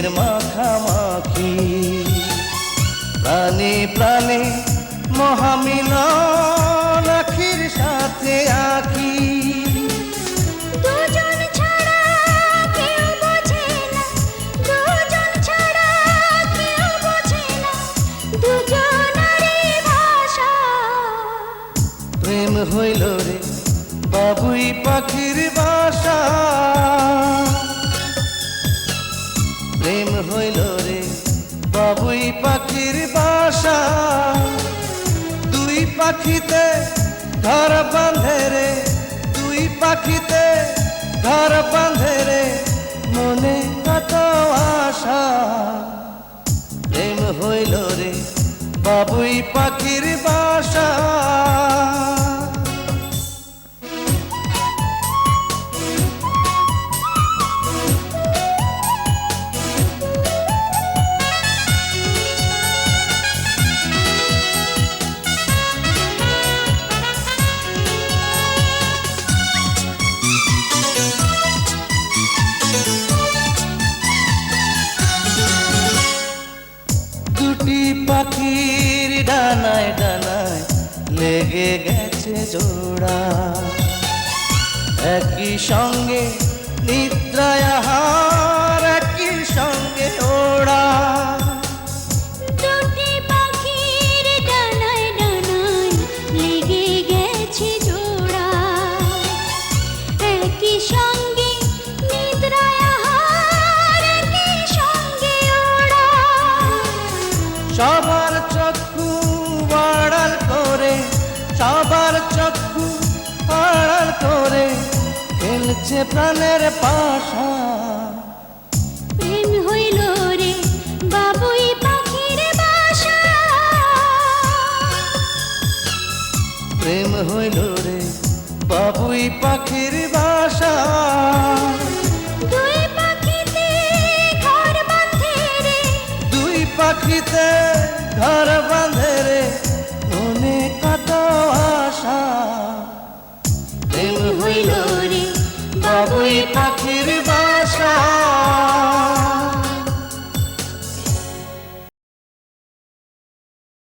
প্রেমের মাখামাখি, প্রাণে প্রাণে মহামিলন আখির সাথে আখি। দুজন ছাড়া কেউ বোঝে না, দুজন ছাড়া কেউ বোঝে না, দুজনারই ভাষা। প্রেম হইল রে বাবুই পাখির বাসা, প্রেম হইল রে বাবুই পাখির বাসা। দুই পাখিতে ঘর বাঁধে রে, দুই পাখিতে ঘর বাঁধে রে, মনে কত আশা। প্রেম হইল রে বাবুই পাখির বাসা। দুটি পাখির ডানায় ডানায় লেগে গেছে জোড়া, একই সঙ্গে নিদ্রায় আহার, একই সঙ্গে ওড়া। দুটি পাখির ডানায় ডানায় লেগে গেছে জোড়া, একই সঙ্গে নিদ্রায় আহার, একই সঙ্গে ওড়া। সবার চক্ষু আড়াল করে, সবার চক্ষু আড়াল করে খেলছে প্রাণের পাশা। প্রেম হইল রে বাবুই পাখির বাসা, প্রেম হইল রে বাবুই পাখির বাসা। দুই পাখিতে ঘর বাঁধে রে, দুই পাখিতে ঘর বাঁধে রে, মনে কত আশা। প্রেম হইল রে বাবুই পাখির